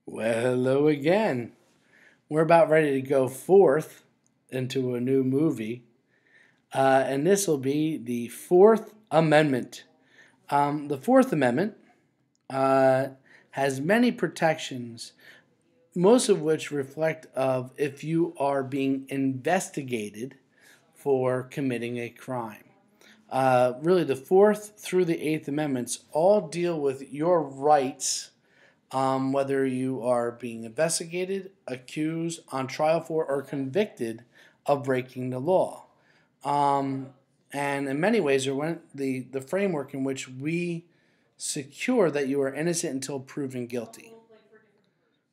Well, hello again. We're about ready to go forth into a new movie, and this will be the Fourth Amendment. The Fourth Amendment uh, has many protections, most of which reflect of if you are being investigated for committing a crime. Really, the Fourth through the Eighth Amendments all deal with your rights, whether you are being investigated, accused, on trial for, or convicted of breaking the law. Um, and in many ways, are the framework in which we secure that you are innocent until proven guilty.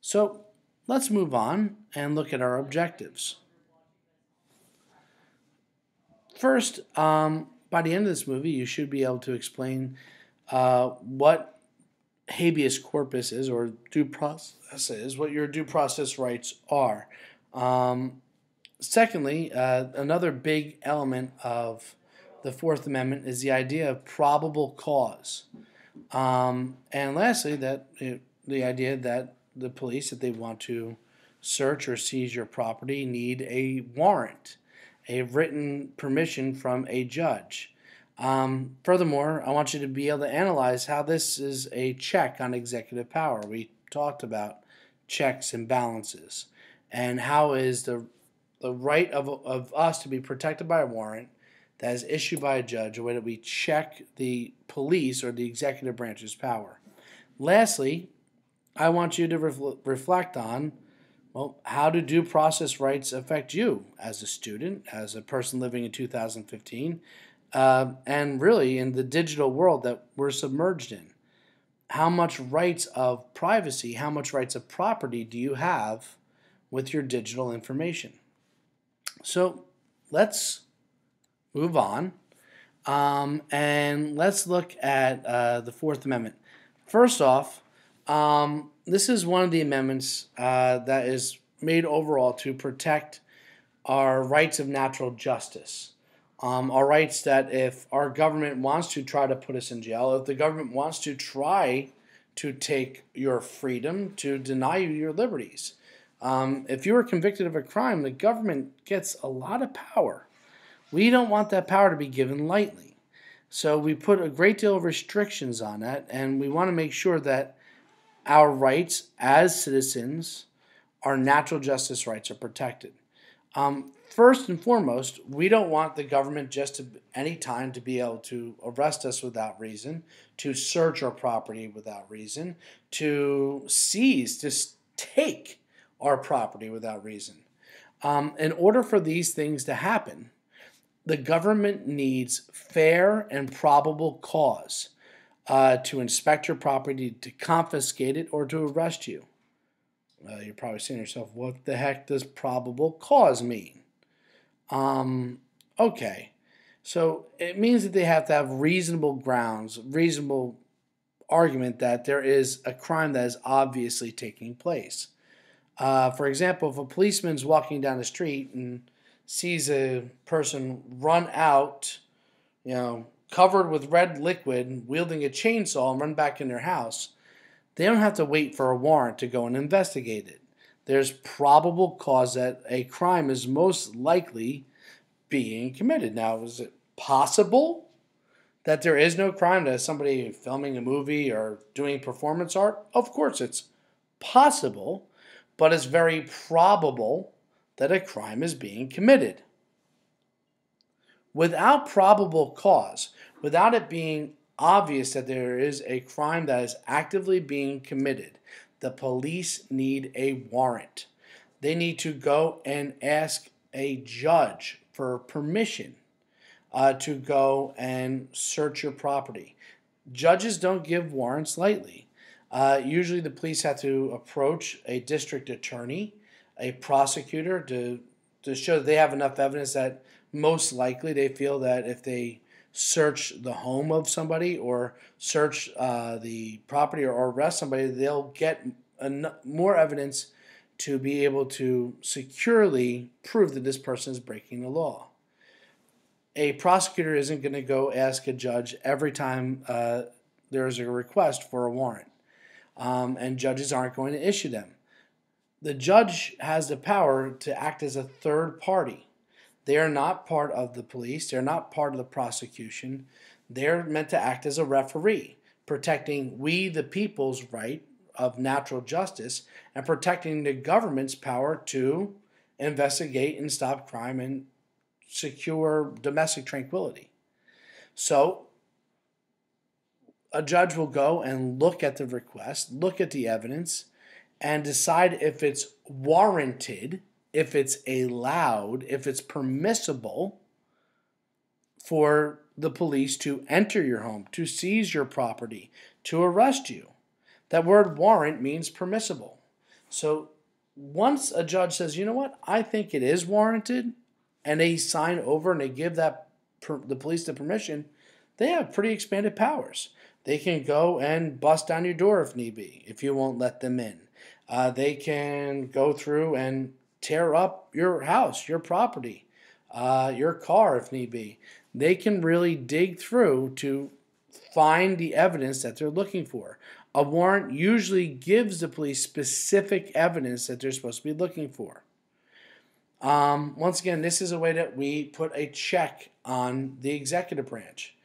So let's move on and look at our objectives. First, by the end of this movie, you should be able to explain what habeas corpus is or due process is, what your due process rights are. Um, Secondly, another big element of the Fourth Amendment is the idea of probable cause. And lastly, the idea that the police, if they want to search or seize your property, need a warrant, a written permission from a judge. Furthermore, I want you to be able to analyze how this is a check on executive power. We talked about checks and balances, and how is the right of us to be protected by a warrant that is issued by a judge, a way that we check the police or the executive branch's power. Lastly, I want you to reflect on, well, how do due process rights affect you as a student, as a person living in 2015, and really in the digital world that we're submerged in? How much rights of privacy, how much rights of property do you have with your digital information? So let's move on, and let's look at the Fourth Amendment. First off, this is one of the amendments that is made overall to protect our rights of natural justice. Our rights that if our government wants to try to put us in jail, if the government wants to try to take your freedom, to deny you your liberties. If you are convicted of a crime, the government gets a lot of power. We don't want that power to be given lightly. So we put a great deal of restrictions on that, and we want to make sure that our rights as citizens, our natural justice rights, are protected. First and foremost, we don't want the government just to any time to be able to arrest us without reason, to search our property without reason, to seize, to take our property without reason. In order for these things to happen, the government needs fair and probable cause to inspect your property, to confiscate it, or to arrest you. You're probably saying to yourself, what the heck does probable cause mean? Okay, so it means that they have to have reasonable grounds, reasonable argument that there is a crime that is obviously taking place. For example, if a policeman's walking down the street and sees a person run out, covered with red liquid, wielding a chainsaw, and run back in their house, they don't have to wait for a warrant to go and investigate it. There's probable cause that a crime is most likely being committed. Now, is it possible that there is no crime, that somebody filming a movie or doing performance art? Of course it's possible, but it's very probable that a crime is being committed. Without probable cause, without it being obvious that there is a crime that is actively being committed, the police need a warrant. They need to go and ask a judge for permission to go and search your property. Judges don't give warrants lightly. Usually the police have to approach a district attorney, a prosecutor, to show that they have enough evidence that most likely they feel that if they search the home of somebody or search the property or arrest somebody, they'll get more evidence to be able to securely prove that this person is breaking the law. A prosecutor isn't going to go ask a judge every time there is a request for a warrant. and judges aren't going to issue them. The judge has the power to act as a third party. They are not part of the police. They're not part of the prosecution. They're meant to act as a referee, protecting we the people's right of natural justice and protecting the government's power to investigate and stop crime and secure domestic tranquility. So a judge will go and look at the request, look at the evidence, and decide if it's warranted, if it's allowed, if it's permissible for the police to enter your home, to seize your property, to arrest you. That word warrant means permissible. So once a judge says, you know what, I think it is warranted, and they sign over and they give the police the permission, they have pretty expanded powers. They can go and bust down your door if need be, if you won't let them in. They can go through and tear up your house, your property, your car if need be. They can really dig through to find the evidence that they're looking for. A warrant usually gives the police specific evidence that they're supposed to be looking for. Once again, this is a way that we put a check on the executive branch.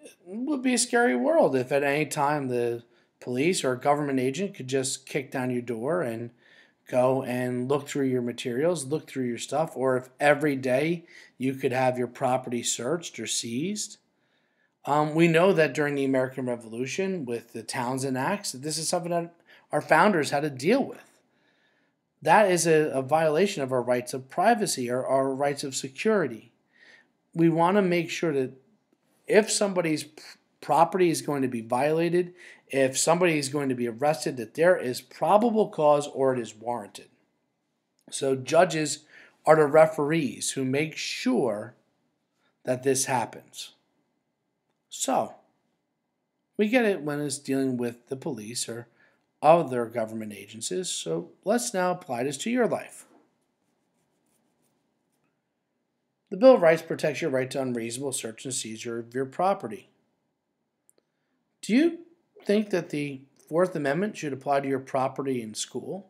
It would be a scary world if at any time the police or a government agent could just kick down your door and go and look through your materials, look through your stuff, or if every day you could have your property searched or seized. We know that during the American Revolution with the Townsend Acts, that this is something that our founders had to deal with. That is a violation of our rights of privacy or our rights of security. We want to make sure that if somebody's property is going to be violated, if somebody is going to be arrested, that there is probable cause or it is warranted. So judges are the referees who make sure that this happens. So we get it when it's dealing with the police or other government agencies. So let's now apply this to your life. The Bill of Rights protects your right to unreasonable search and seizure of your property. Do you think that the Fourth Amendment should apply to your property in school?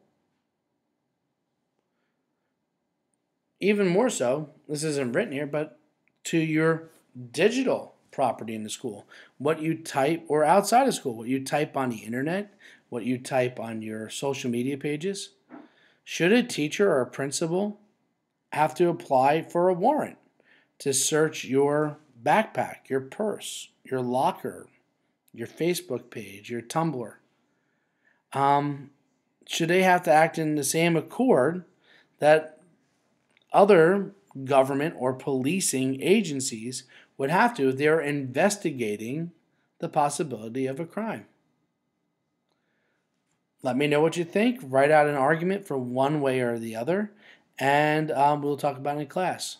Even more so, this isn't written here, but to your digital property in the school. What you type, or outside of school, what you type on the internet, what you type on your social media pages. Should a teacher or a principal have to apply for a warrant to search your backpack, your purse, your locker, your Facebook page, your Tumblr? Should they have to act in the same accord that other government or policing agencies would have to if they're investigating the possibility of a crime? Let me know what you think. Write out an argument for one way or the other, and we'll talk about it in class.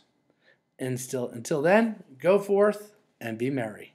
And until then, go forth and be merry.